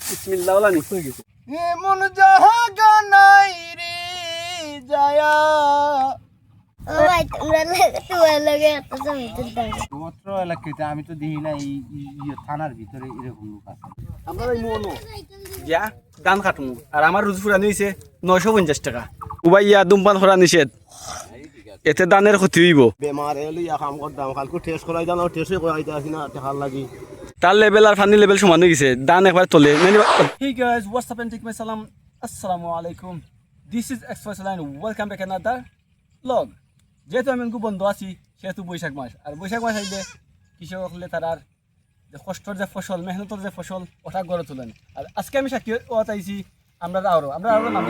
বিসমিল্লাহ ওলা নি হয়ে গেছে এমন জাহাগা নাই রে যায়া ও ভাই তোমার লাগে এত সময় তুলতাম মাত্র এলাকাতে আমি তো দেখি না এই থানার ভিতরে এরকম লোক আছে আমরা এই মনো যা দান কাটমু আর আমার রুজ ফুরানি হইছে 950 টাকা উবাইয়া দুমপান করা নিষেধ এতে দানের ক্ষতি হইব বেমার এলি কাম করতাম কালকে টেস্ট করাই দাও টেস্টে করাইতে আসি না টাকার লাগি তার লেভেল আর ফানি লেভেল সমান হয়ে গেছে দান একবার তোলে hey guys what's up and take my সালাম আসসালামু আলাইকুম this is express line welcome back another blog যেহেতু আমি বন্ধ আছি সেহেতু বৈশাখ মাস আর বৈশাখ মাস আইলে কৃষক হলে তার যে কষ্টর যে ফসল মেহনতের যে ফসল ওটা গড়ে তোলেন আর আজকে আমি সাক্ষী আইছি আমরা আরো নাম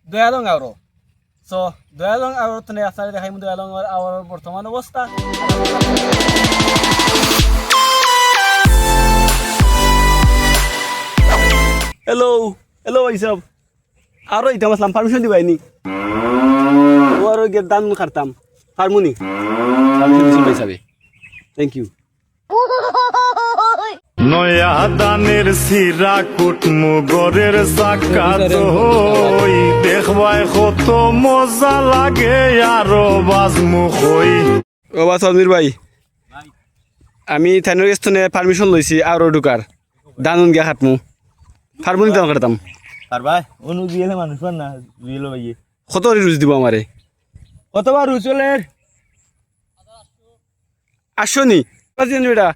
দয়ালং আরো সো দয়ালং আরো তনে আপনারা দেখাইম দয়ালং আর বর্তমান অবস্থা হ্যালো ভাই সাহেব আরো এটা আসলাম পারমিশন দিবাইনি ও আরো দান খারতাম হারমোনি পারমিশন ভাই সাহেব থ্যাংক ইউ নয়া দানের সিরা কুটমু গরের সাকাত হই দেখবাই কত মজা লাগে আরো বাজমু কই ও বা সমীর ভাই আমি থানোর স্থানে পারমিশন লইছি আরো ঢুকার দানুন গিয়া খাটমু হারমোনি দান খারতাম আর ভাই অনু দিয়েলে মানুষ না দিয়েলো ভাই কত রুজ দিব আমারে কতবার উচলের আসো নি বেটা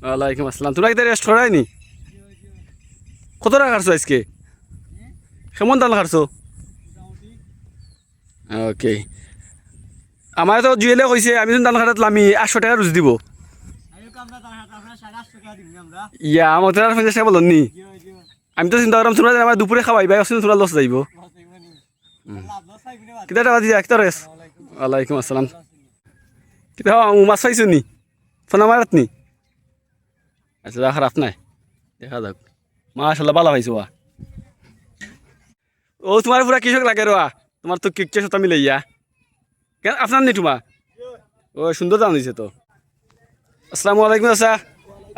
ওয়ালাইকুম আসসালাম তোমরা কি রেস্ট করাইনি কত টাকা খারছো আজকে কেমন দান খারছো ওকে আমার তো জুয়েলে কইছে আমি যখন দান খাটাতলাম আমি 800 টাকা রুজ দিব ইয়া আমার তো আর 50 টাকা বলুন নি আমি তো চিন্তা করলাম তোমরা আমার দুপুরে খাওয়াই ভাই আসলে তোমরা লস যাইব কিতা টাকা দিয়া কিতা রেস ওয়ালাইকুম আসসালাম কিতা মাছ পাইছো নি ফোন মারাত নি আচ্ছা খারাপ নাই দেখা যাক মাশাআল্লাহ ভালো পাইছো ও তোমার পুরা কৃষক লাগে রোয়া তোমার তো কিককে সাথে মিলে ইয়া কেন আপনার নি তোমার ও সুন্দর দাম দিছে তো আসসালামু আলাইকুম আচ্ছা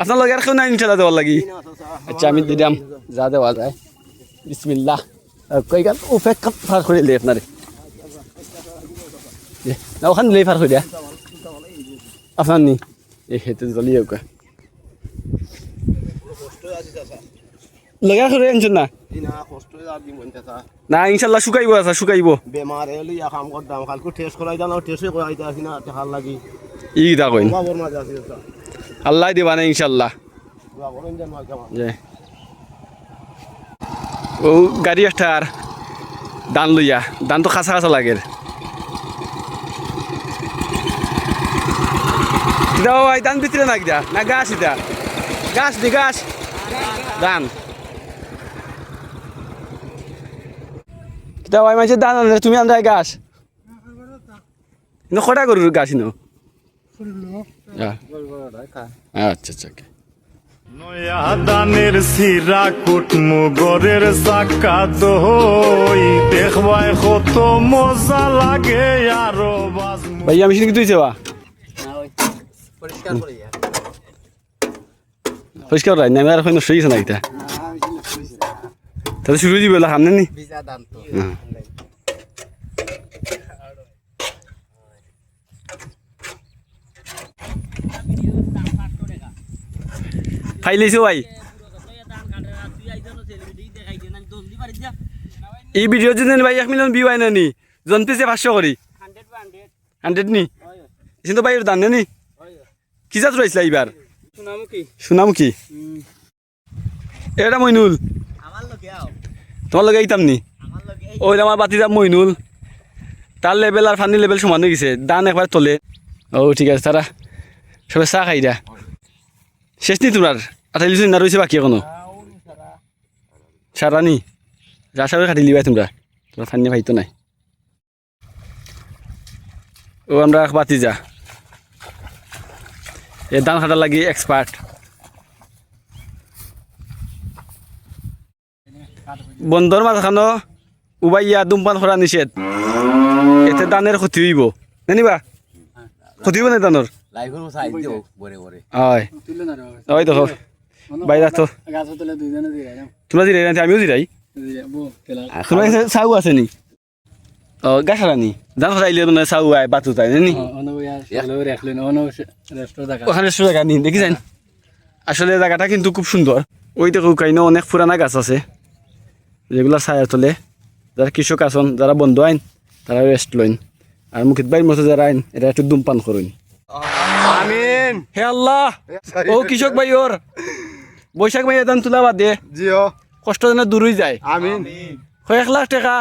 আপনার লগে আর কেউ নাই ঠেলা দেওয়ার লাগি আচ্ছা আমি দিলাম যা দেওয়া যায় বিসমিল্লাহ কই গাল ও ফেক কাপ ফার করে লে আপনারে না ওখানে লে ফার করে দিয়া আপনার নি এই হেতে জ্বলিয়ে ওকে লগা করে আনছেন না না ইনশাল্লাহ শুকাইব আছে শুকাইব বেমার এলি কাম করতাম কালকে টেস্ট করাই দাও টেস্টে করাইতে আসি না টাকার লাগি ই দা কইন বাবর মাঝে আছে আল্লাহ দিবা না ইনশাল্লাহ ও গাড়ি একটার দান লইয়া দান তো খাসা খাসা লাগে দাও ভাই দান ভিতরে না কিটা না গাছ এটা গাছ দি গাছ দান কিটা ভাই মাঝে দান আনলে তুমি আনলে গাছ না কটা গরুর গাছ নো আচ্ছা আচ্ছা নয়া দানের সিরা কুটমু গরের সাকাত হই দেখবাই কত মজা লাগে আরো বাজমু ভাই আমি কিন্তু তুইছে বা পরিষ্কার রাই না আর কইনো সইছে না এটা তাহলে শুরু দিবে সামনে নি ফাইলেছো ভাই এই ভিডিও যদি ভাই 1 মিলিয়ন ভিউ আইনা নি জন পেছে 500 করি 100 নি কিন্তু ভাই দান নি কি জাত রইছলা এবার সুনামুখী এটা মইনুল তোমার লগে আইতাম নি ওই আমার বাতিজা মইনুল তার লেভেল আর ফানি লেভেল সমান হয়ে গেছে দান একবার তোলে ও ঠিক আছে তারা সবাই চা খাই দা শেষ নি তোমার 48 না রয়েছে বাকি এখনো সারা নি যা সবাই খাটি লিবাই তোমরা ফানি ভাইতো নাই ও আমরা বাতিজা এ দান খাটার লাগি এক্সপার্ট বন্ধর মাঝখানো উবাইয়া দুমপান করা নিষেধ এতে দানের ক্ষতি হইব জানিবা ক্ষতি হইব না দানোর লাইফের সাইজ দিও বরে বরে হয় ওই দেখো বাইরে তো তোমরা জিরাই না আমিও জিরাই তোমার কাছে চাউ আছে নি ও গাছারানি জানো চাইলে মানে চাউ আয় বাতু তাই নি ওখানে জায়গা নি দেখিছেন আসলে জায়গাটা কিন্তু খুব সুন্দর ওই দেখো কাইনে অনেক পুরানা গাছ আছে যেগুলা ছায়া তোলে যারা কৃষক আছেন যারা বন্ধু আইন তারা রেস্ট লইন আর মুখিত বাইর মতো যারা আইন এটা একটু ধূমপান করুন আমিন হে আল্লাহ ও কৃষক ভাই ওর বৈশাখ ভাই দান তুলা বাদ দে জিও কষ্ট যেন দূরই যায় আমিন 1 লাখ টাকা